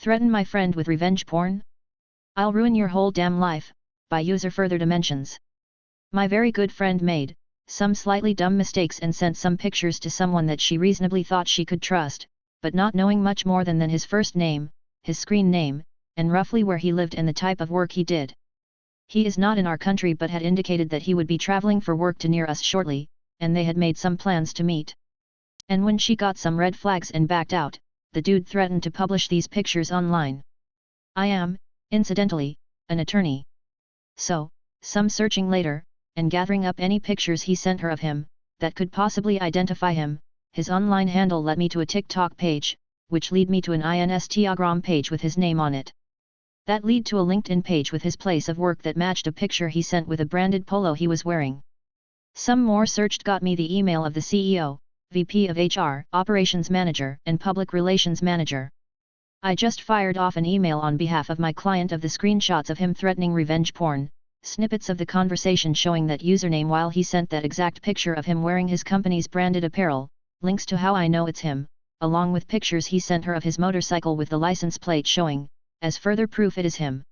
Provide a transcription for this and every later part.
Threaten my friend with revenge porn? I'll ruin your whole damn life. By user further dimensions. My very good friend made some slightly dumb mistakes and sent some pictures to someone that she reasonably thought she could trust, but not knowing much more than his first name, his screen name, and roughly where he lived and the type of work he did. He is not in our country but had indicated that he would be traveling for work to near us shortly, and they had made some plans to meet. And when she got some red flags and backed out, the dude threatened to publish these pictures online. I am, incidentally, an attorney. So, some searching later, and gathering up any pictures he sent her of him, that could possibly identify him, his online handle led me to a TikTok page, which lead me to an Instagram page with his name on it. That lead to a LinkedIn page with his place of work that matched a picture he sent with a branded polo he was wearing. Some more searched got me the email of the CEO, VP of HR, Operations Manager, and Public Relations Manager. I just fired off an email on behalf of my client of the screenshots of him threatening revenge porn, snippets of the conversation showing that username while he sent that exact picture of him wearing his company's branded apparel, links to how I know it's him, along with pictures he sent her of his motorcycle with the license plate showing, as further proof it is him.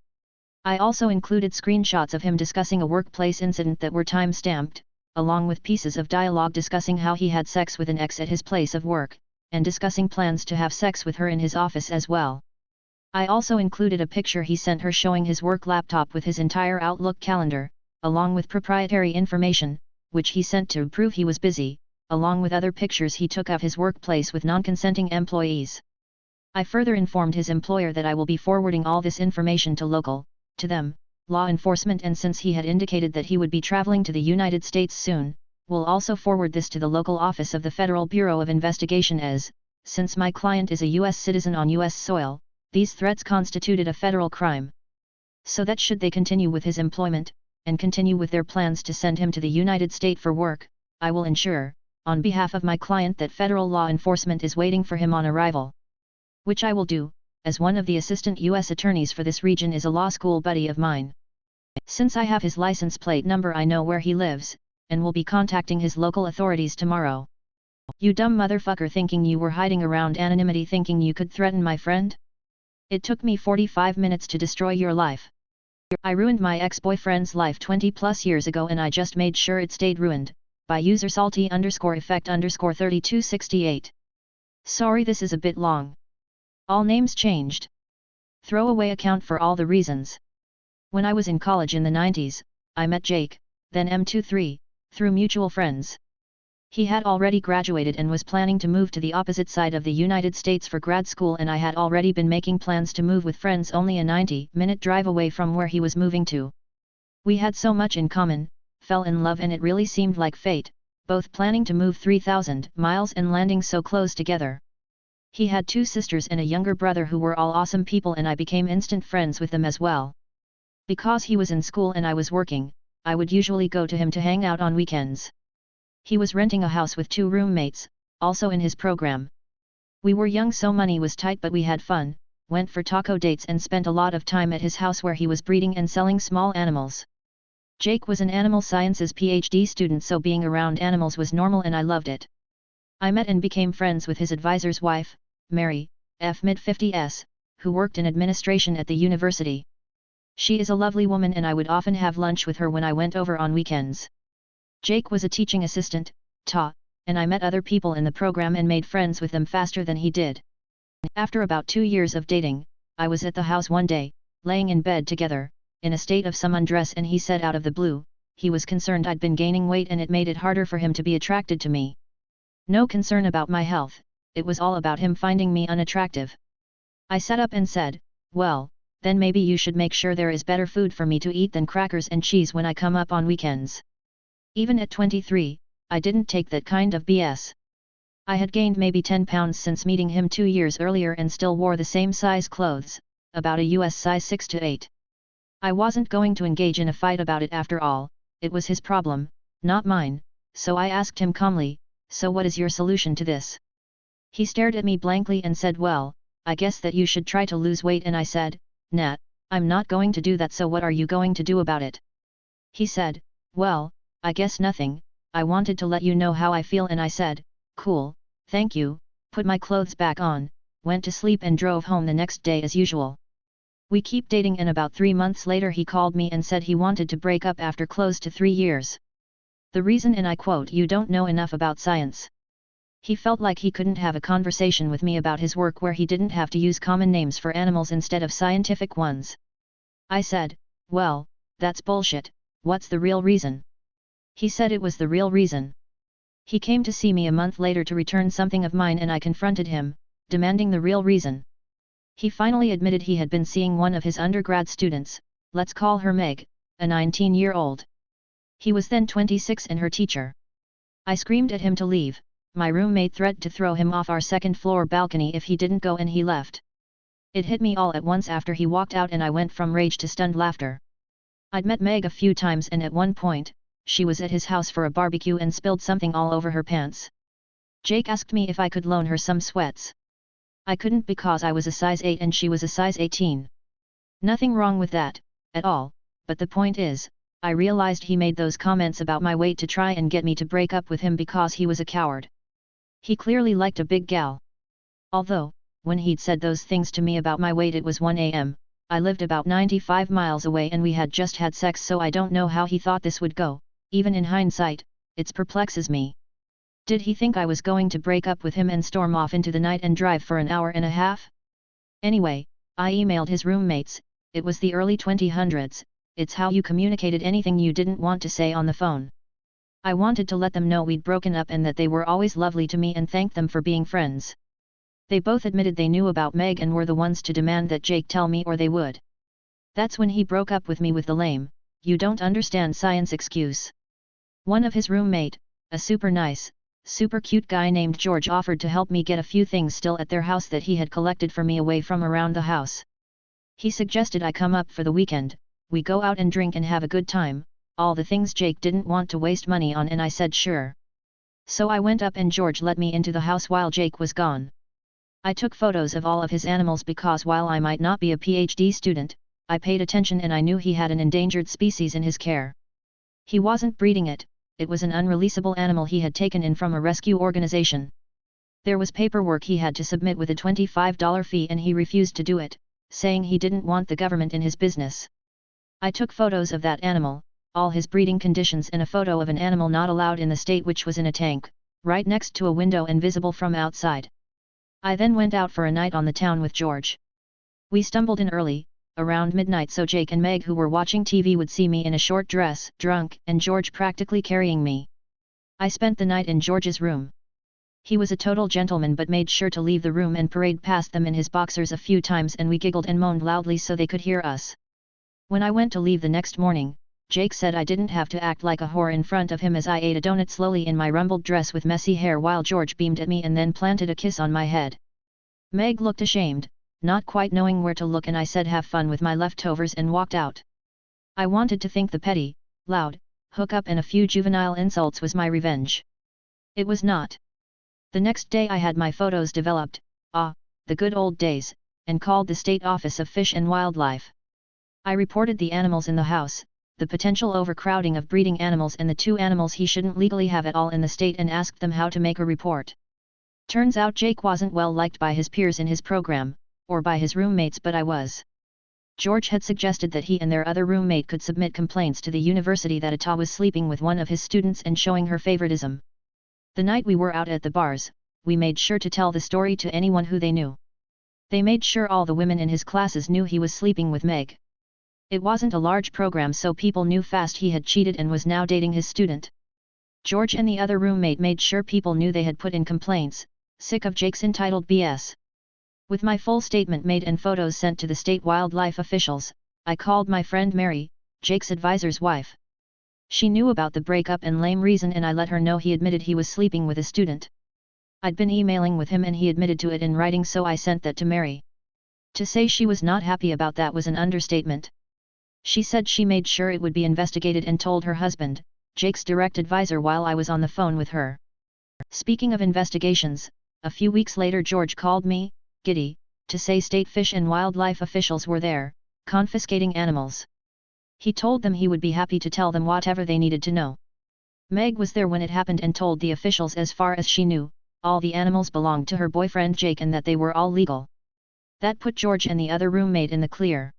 I also included screenshots of him discussing a workplace incident that were time-stamped, along with pieces of dialogue discussing how he had sex with an ex at his place of work, and discussing plans to have sex with her in his office as well. I also included a picture he sent her showing his work laptop with his entire Outlook calendar, along with proprietary information, which he sent to prove he was busy, along with other pictures he took of his workplace with non-consenting employees. I further informed his employer that I will be forwarding all this information to them, law enforcement, and since he had indicated that he would be traveling to the United States soon, will also forward this to the local office of the Federal Bureau of Investigation as, since my client is a U.S. citizen on U.S. soil, these threats constituted a federal crime. So that should they continue with his employment, and continue with their plans to send him to the United States for work, I will ensure, on behalf of my client, that federal law enforcement is waiting for him on arrival. Which I will do, as one of the assistant U.S. attorneys for this region is a law school buddy of mine. Since I have his license plate number, I know where he lives, and will be contacting his local authorities tomorrow. You dumb motherfucker, thinking you were hiding around anonymity, thinking you could threaten my friend? It took me 45 minutes to destroy your life. I ruined my ex-boyfriend's life 20 plus years ago, and I just made sure it stayed ruined, by user salty_effect_3268. Sorry, this is a bit long. All names changed. Throwaway account for all the reasons. When I was in college in the 90s, I met Jake, then M23, through mutual friends. He had already graduated and was planning to move to the opposite side of the United States for grad school, and I had already been making plans to move with friends only a 90-minute drive away from where he was moving to. We had so much in common, fell in love, and it really seemed like fate, both planning to move 3,000 miles and landing so close together. He had 2 sisters and a younger brother who were all awesome people, and I became instant friends with them as well. Because he was in school and I was working, I would usually go to him to hang out on weekends. He was renting a house with 2 roommates, also in his program. We were young, so money was tight, but we had fun, went for taco dates and spent a lot of time at his house where he was breeding and selling small animals. Jake was an animal sciences PhD student, so being around animals was normal and I loved it. I met and became friends with his advisor's wife, Mary, mid-50s, who worked in administration at the university. She is a lovely woman and I would often have lunch with her when I went over on weekends. Jake was a teaching assistant, and I met other people in the program and made friends with them faster than he did. After about 2 years of dating, I was at the house one day, laying in bed together, in a state of some undress, and he said out of the blue, he was concerned I'd been gaining weight and it made it harder for him to be attracted to me. No concern about my health, it was all about him finding me unattractive. I sat up and said, well, then maybe you should make sure there is better food for me to eat than crackers and cheese when I come up on weekends. Even at 23, I didn't take that kind of BS. I had gained maybe 10 pounds since meeting him 2 years earlier and still wore the same size clothes, about a US size 6 to 8. I wasn't going to engage in a fight about it after all, it was his problem, not mine, so I asked him calmly, so what is your solution to this? He stared at me blankly and said, well, I guess that you should try to lose weight, and I said, nah, I'm not going to do that, so what are you going to do about it? He said, well, I guess nothing, I wanted to let you know how I feel, and I said, cool, thank you, put my clothes back on, went to sleep and drove home the next day as usual. We keep dating and about 3 months later he called me and said he wanted to break up after close to 3 years. The reason, and I quote, "You don't know enough about science." He felt like he couldn't have a conversation with me about his work where he didn't have to use common names for animals instead of scientific ones. I said, "Well, that's bullshit, what's the real reason?" He said it was the real reason. He came to see me a month later to return something of mine and I confronted him, demanding the real reason. He finally admitted he had been seeing one of his undergrad students, let's call her Meg, a 19-year-old. He was then 26 and her teacher. I screamed at him to leave. My roommate threatened to throw him off our second-floor balcony if he didn't go, and he left. It hit me all at once after he walked out and I went from rage to stunned laughter. I'd met Meg a few times and at one point, she was at his house for a barbecue and spilled something all over her pants. Jake asked me if I could loan her some sweats. I couldn't because I was a size 8 and she was a size 18. Nothing wrong with that, at all, but the point is, I realized he made those comments about my weight to try and get me to break up with him because he was a coward. He clearly liked a big gal. Although, when he'd said those things to me about my weight it was 1 a.m., I lived about 95 miles away and we had just had sex, so I don't know how he thought this would go. Even in hindsight, it perplexes me. Did he think I was going to break up with him and storm off into the night and drive for an hour and a half? Anyway, I emailed his roommates. It was the early 2000s, it's how you communicated anything you didn't want to say on the phone. I wanted to let them know we'd broken up and that they were always lovely to me and thanked them for being friends. They both admitted they knew about Meg and were the ones to demand that Jake tell me or they would. That's when he broke up with me with the lame, "You don't understand science" excuse. One of his roommate, a super nice, super cute guy named George, offered to help me get a few things still at their house that he had collected for me away from around the house. He suggested I come up for the weekend, we go out and drink and have a good time, all the things Jake didn't want to waste money on, and I said sure. So I went up and George let me into the house while Jake was gone. I took photos of all of his animals because while I might not be a PhD student, I paid attention and I knew he had an endangered species in his care. He wasn't breeding it. It was an unreleasable animal he had taken in from a rescue organization. There was paperwork he had to submit with a $25 fee and he refused to do it, saying he didn't want the government in his business. I took photos of that animal, all his breeding conditions, and a photo of an animal not allowed in the state which was in a tank, right next to a window and visible from outside. I then went out for a night on the town with George. We stumbled in early, around midnight, so Jake and Meg, who were watching TV, would see me in a short dress, drunk, and George practically carrying me. I spent the night in George's room. He was a total gentleman but made sure to leave the room and parade past them in his boxers a few times, and we giggled and moaned loudly so they could hear us. When I went to leave the next morning, Jake said I didn't have to act like a whore in front of him as I ate a donut slowly in my rumpled dress with messy hair while George beamed at me and then planted a kiss on my head. Meg looked ashamed, not quite knowing where to look, and I said have fun with my leftovers and walked out. I wanted to think the petty, loud, hookup and a few juvenile insults was my revenge. It was not. The next day I had my photos developed, the good old days, and called the State Office of Fish and Wildlife. I reported the animals in the house, the potential overcrowding of breeding animals and the 2 animals he shouldn't legally have at all in the state, and asked them how to make a report. Turns out Jake wasn't well liked by his peers in his program, or by his roommates, but I was. George had suggested that he and their other roommate could submit complaints to the university that Ata was sleeping with one of his students and showing her favoritism. The night we were out at the bars, we made sure to tell the story to anyone who they knew. They made sure all the women in his classes knew he was sleeping with Meg. It wasn't a large program, so people knew fast he had cheated and was now dating his student. George and the other roommate made sure people knew they had put in complaints, sick of Jake's entitled BS. With my full statement made and photos sent to the state wildlife officials, I called my friend Mary, Jake's advisor's wife. She knew about the breakup and lame reason, and I let her know he admitted he was sleeping with a student. I'd been emailing with him and he admitted to it in writing, so I sent that to Mary. To say she was not happy about that was an understatement. She said she made sure it would be investigated and told her husband, Jake's direct advisor, while I was on the phone with her. Speaking of investigations, a few weeks later George called me, giddy, to say state fish and wildlife officials were there, confiscating animals. He told them he would be happy to tell them whatever they needed to know. Meg was there when it happened and told the officials as far as she knew, all the animals belonged to her boyfriend Jake and that they were all legal. That put George and the other roommate in the clear.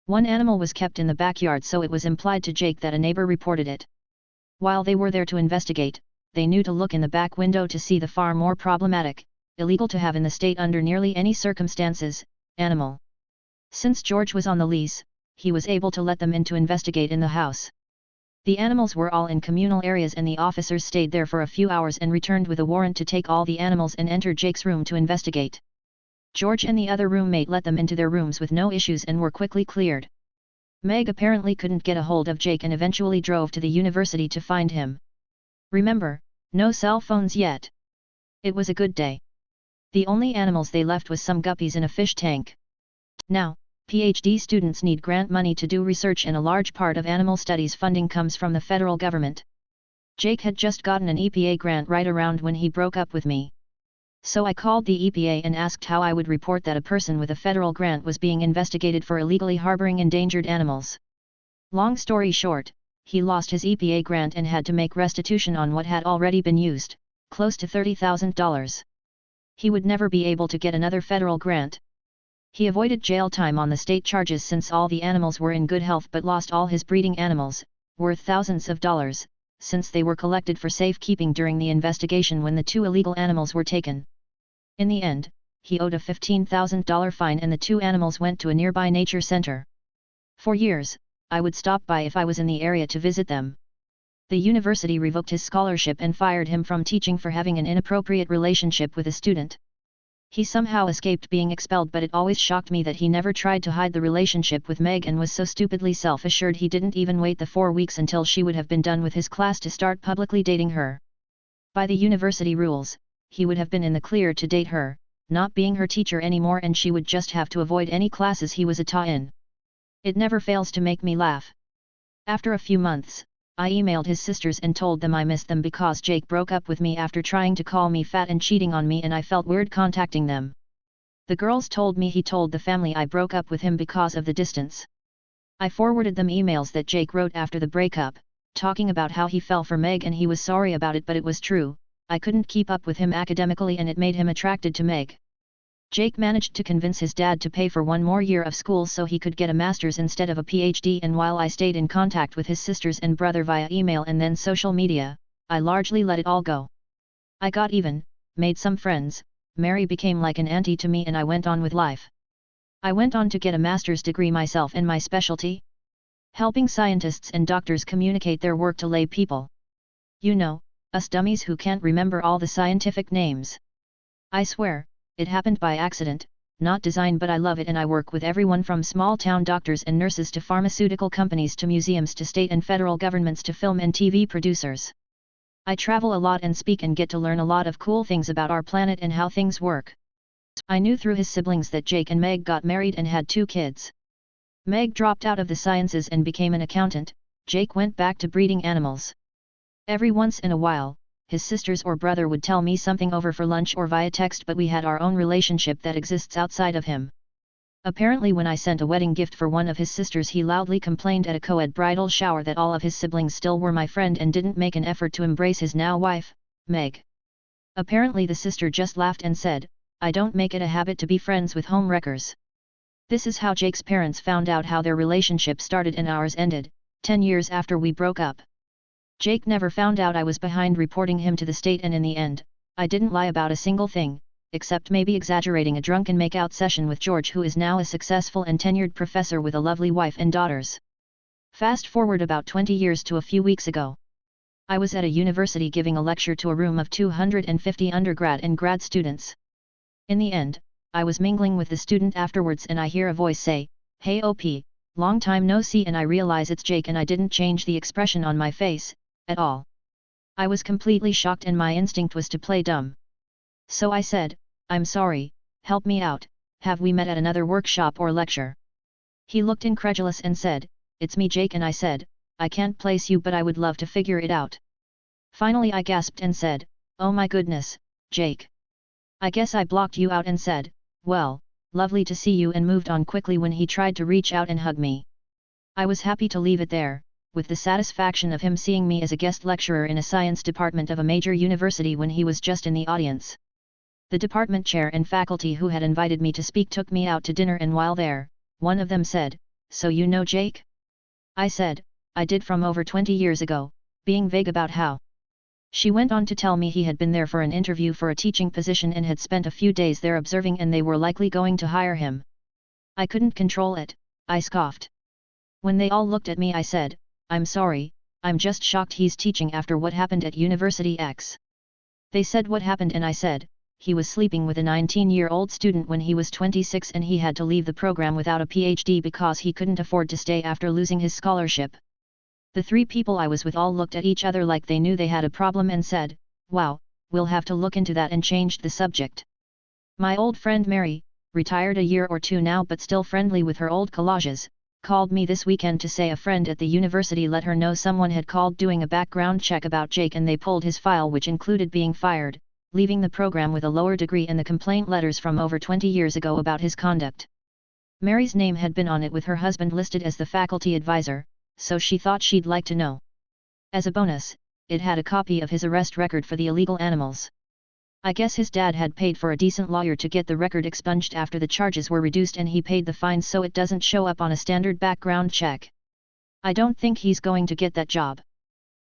One animal was kept in the backyard, so it was implied to Jake that a neighbor reported it. While they were there to investigate, they knew to look in the back window to see the far more problematic, illegal to have in the state under nearly any circumstances, animal. Since George was on the lease, he was able to let them in to investigate in the house. The animals were all in communal areas and the officers stayed there for a few hours and returned with a warrant to take all the animals and enter Jake's room to investigate. George and the other roommate let them into their rooms with no issues and were quickly cleared. Meg apparently couldn't get a hold of Jake and eventually drove to the university to find him. Remember, no cell phones yet. It was a good day. The only animals they left was some guppies in a fish tank. Now, PhD students need grant money to do research and a large part of animal studies funding comes from the federal government. Jake had just gotten an EPA grant right around when he broke up with me. So I called the EPA and asked how I would report that a person with a federal grant was being investigated for illegally harboring endangered animals. Long story short, he lost his EPA grant and had to make restitution on what had already been used, close to $30,000. He would never be able to get another federal grant. He avoided jail time on the state charges since all the animals were in good health but lost all his breeding animals, worth thousands of dollars, since they were collected for safekeeping during the investigation when the two illegal animals were taken. In the end, he owed a $15,000 fine and the two animals went to a nearby nature center. For years, I would stop by if I was in the area to visit them. The university revoked his scholarship and fired him from teaching for having an inappropriate relationship with a student. He somehow escaped being expelled, but it always shocked me that he never tried to hide the relationship with Meg and was so stupidly self-assured he didn't even wait the 4 weeks until she would have been done with his class to start publicly dating her. By the university rules, he would have been in the clear to date her, not being her teacher anymore, and she would just have to avoid any classes he was a TA in. It never fails to make me laugh. After a few months, I emailed his sisters and told them I missed them because Jake broke up with me after trying to call me fat and cheating on me, and I felt weird contacting them. The girls told me he told the family I broke up with him because of the distance. I forwarded them emails that Jake wrote after the breakup, talking about how he fell for Meg and he was sorry about it, but it was true. I couldn't keep up with him academically and it made him attracted to Meg. Jake managed to convince his dad to pay for 1 more year of school so he could get a master's instead of a PhD, and while I stayed in contact with his sisters and brother via email and then social media, I largely let it all go. I got even, made some friends, Mary became like an auntie to me, and I went on with life. I went on to get a master's degree myself, and my specialty? Helping scientists and doctors communicate their work to lay people. You know, us dummies who can't remember all the scientific names. I swear, it happened by accident, not design, but I love it and I work with everyone from small-town doctors and nurses to pharmaceutical companies to museums to state and federal governments to film and TV producers. I travel a lot and speak and get to learn a lot of cool things about our planet and how things work. I knew through his siblings that Jake and Meg got married and had 2 kids. Meg dropped out of the sciences and became an accountant. Jake went back to breeding animals. Every once in a while, his sisters or brother would tell me something over for lunch or via text, but we had our own relationship that exists outside of him. Apparently when I sent a wedding gift for one of his sisters, he loudly complained at a co-ed bridal shower that all of his siblings still were my friend and didn't make an effort to embrace his now wife, Meg. Apparently the sister just laughed and said, "I don't make it a habit to be friends with home wreckers." This is how Jake's parents found out how their relationship started and ours ended, 10 years after we broke up. Jake never found out I was behind reporting him to the state, and in the end, I didn't lie about a single thing, except maybe exaggerating a drunken make-out session with George, who is now a successful and tenured professor with a lovely wife and daughters. Fast forward about 20 years to a few weeks ago. I was at a university giving a lecture to a room of 250 undergrad and grad students. In the end, I was mingling with the student afterwards and I hear a voice say, "Hey OP, long time no see," and I realize it's Jake, and I didn't change the expression on my face at all. I was completely shocked and my instinct was to play dumb. So I said, "I'm sorry, help me out, have we met at another workshop or lecture?" He looked incredulous and said, "It's me Jake," and I said, "I can't place you but I would love to figure it out." Finally I gasped and said, "Oh my goodness, Jake. I guess I blocked you out," and said, "Well, lovely to see you," and moved on quickly when he tried to reach out and hug me. I was happy to leave it there, with the satisfaction of him seeing me as a guest lecturer in a science department of a major university when he was just in the audience. The department chair and faculty who had invited me to speak took me out to dinner, and while there, one of them said, "So you know Jake?" I said, "I did, from over 20 years ago," being vague about how. She went on to tell me he had been there for an interview for a teaching position and had spent a few days there observing, and they were likely going to hire him. I couldn't control it, I scoffed. When they all looked at me I said, "I'm sorry, I'm just shocked he's teaching after what happened at University X." They said, "What happened?" and I said, "He was sleeping with a 19-year-old student when he was 26 and he had to leave the program without a PhD because he couldn't afford to stay after losing his scholarship." The three people I was with all looked at each other like they knew they had a problem and said, "Wow, we'll have to look into that," and changed the subject. My old friend Mary, retired a year or two now but still friendly with her old collages, called me this weekend to say a friend at the university let her know someone had called doing a background check about Jake and they pulled his file, which included being fired, leaving the program with a lower degree, and the complaint letters from over 20 years ago about his conduct. Mary's name had been on it with her husband listed as the faculty advisor, so she thought she'd like to know. As a bonus, it had a copy of his arrest record for the illegal animals. I guess his dad had paid for a decent lawyer to get the record expunged after the charges were reduced, and he paid the fine so it doesn't show up on a standard background check. I don't think he's going to get that job.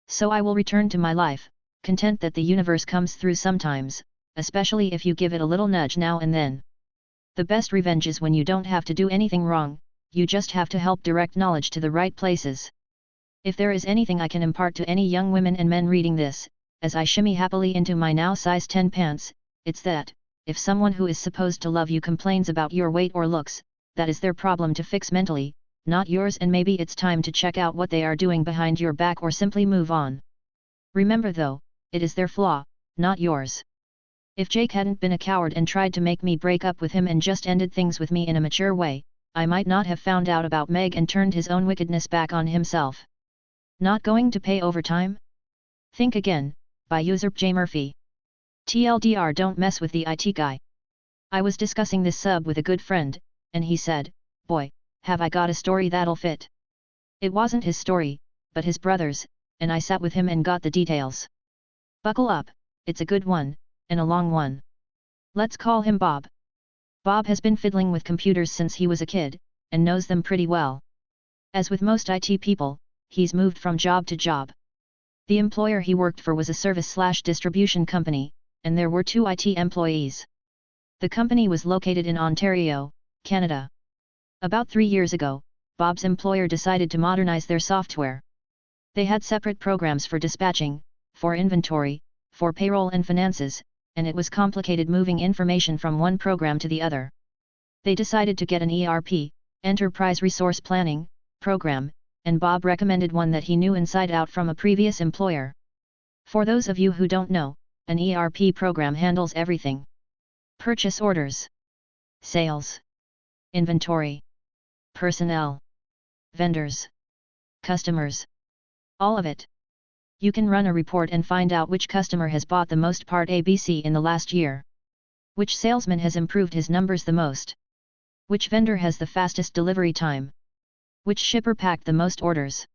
So I will return to my life, content that the universe comes through sometimes, especially if you give it a little nudge now and then. The best revenge is when you don't have to do anything wrong, you just have to help direct knowledge to the right places. If there is anything I can impart to any young women and men reading this, as I shimmy happily into my now size 10 pants, it's that, if someone who is supposed to love you complains about your weight or looks, that is their problem to fix mentally, not yours, and maybe it's time to check out what they are doing behind your back or simply move on. Remember though, it is their flaw, not yours. If Jake hadn't been a coward and tried to make me break up with him and just ended things with me in a mature way, I might not have found out about Meg and turned his own wickedness back on himself. Not going to pay overtime? Think again, by user J. Murphy. TLDR, don't mess with the IT guy. I was discussing this sub with a good friend, and he said, "Boy, have I got a story that'll fit." It wasn't his story, but his brother's, and I sat with him and got the details. Buckle up, it's a good one, and a long one. Let's call him Bob. Bob has been fiddling with computers since he was a kid, and knows them pretty well. As with most IT people, he's moved from job to job. The employer he worked for was a service/distribution company, and there were 2 IT employees. The company was located in Ontario, Canada. About 3 years ago, Bob's employer decided to modernize their software. They had separate programs for dispatching, for inventory, for payroll and finances, and it was complicated moving information from one program to the other. They decided to get an ERP, Enterprise Resource Planning, program, and Bob recommended one that he knew inside out from a previous employer. For those of you who don't know, an ERP program handles everything. Purchase orders, sales, inventory, personnel, vendors, customers. All of it. You can run a report and find out which customer has bought the most part ABC in the last year. Which salesman has improved his numbers the most. Which vendor has the fastest delivery time. Which shipper packed the most orders.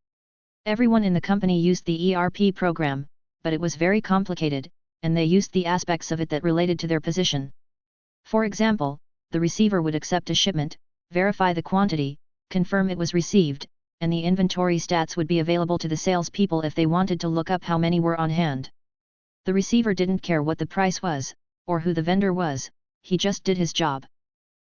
Everyone in the company used the ERP program, but it was very complicated, and they used the aspects of it that related to their position. For example, the receiver would accept a shipment, verify the quantity, confirm it was received, and the inventory stats would be available to the salespeople if they wanted to look up how many were on hand. The receiver didn't care what the price was, or who the vendor was, he just did his job.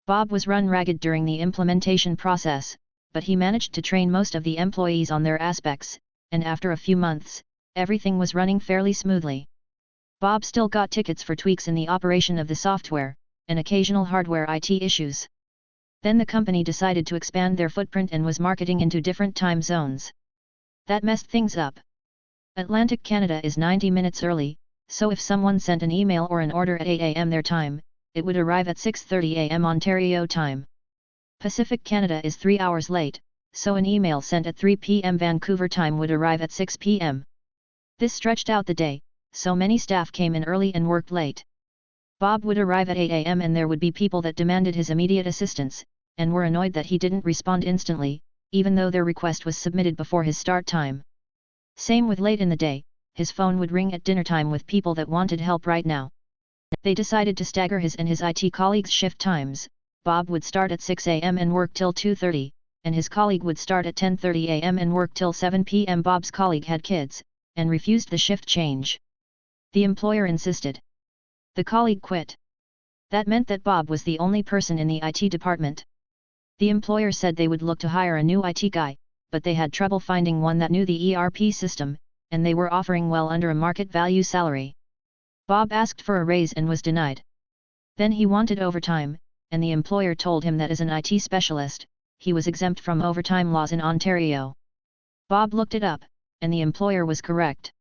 Bob was run ragged during the implementation process, but he managed to train most of the employees on their aspects, and after a few months, everything was running fairly smoothly. Bob still got tickets for tweaks in the operation of the software, and occasional hardware IT issues. Then the company decided to expand their footprint and was marketing into different time zones. That messed things up. Atlantic Canada is 90 minutes early, so if someone sent an email or an order at 8 a.m. their time, it would arrive at 6:30 a.m. Ontario time. Pacific Canada is 3 hours late, so an email sent at 3 p.m. Vancouver time would arrive at 6 p.m. This stretched out the day, so many staff came in early and worked late. Bob would arrive at 8 a.m. and there would be people that demanded his immediate assistance, and were annoyed that he didn't respond instantly, even though their request was submitted before his start time. Same with late in the day, his phone would ring at dinner time with people that wanted help right now. They decided to stagger his and his IT colleagues' shift times. Bob would start at 6 a.m. and work till 2:30, and his colleague would start at 10:30 a.m. and work till 7 p.m. Bob's colleague had kids, and refused the shift change. The employer insisted. The colleague quit. That meant that Bob was the only person in the IT department. The employer said they would look to hire a new IT guy, but they had trouble finding one that knew the ERP system, and they were offering well under a market value salary. Bob asked for a raise and was denied. Then he wanted overtime, and the employer told him that as an IT specialist, he was exempt from overtime laws in Ontario. Bob looked it up, and the employer was correct.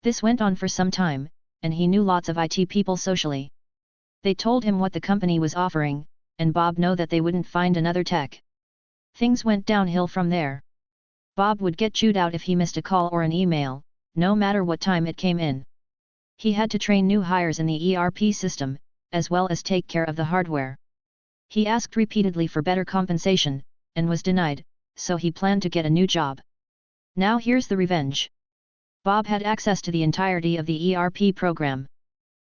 This went on for some time, and he knew lots of IT people socially. They told him what the company was offering, and Bob knew that they wouldn't find another tech. Things went downhill from there. Bob would get chewed out if he missed a call or an email, no matter what time it came in. He had to train new hires in the ERP system, as well as take care of the hardware. He asked repeatedly for better compensation, and was denied, so he planned to get a new job. Now here's the revenge. Bob had access to the entirety of the ERP program.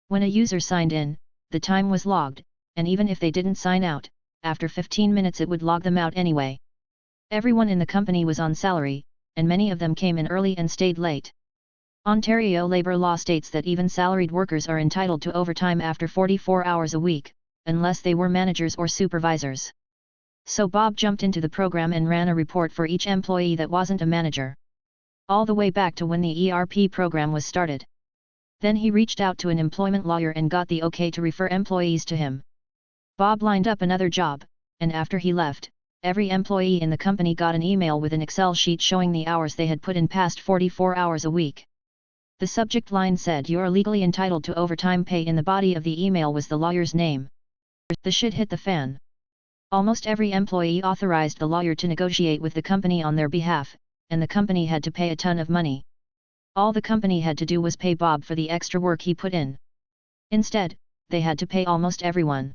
When a user signed in, the time was logged, and even if they didn't sign out, after 15 minutes it would log them out anyway. Everyone in the company was on salary, and many of them came in early and stayed late. Ontario labor law states that even salaried workers are entitled to overtime after 44 hours a week, unless they were managers or supervisors. So Bob jumped into the program and ran a report for each employee that wasn't a manager. All the way back to when the ERP program was started. Then he reached out to an employment lawyer and got the okay to refer employees to him. Bob lined up another job, and after he left, every employee in the company got an email with an Excel sheet showing the hours they had put in past 44 hours a week. The subject line said "You're legally entitled to overtime pay." In the body of the email was the lawyer's name. The shit hit the fan. Almost every employee authorized the lawyer to negotiate with the company on their behalf, and the company had to pay a ton of money. All the company had to do was pay Bob for the extra work he put in. Instead, they had to pay almost everyone.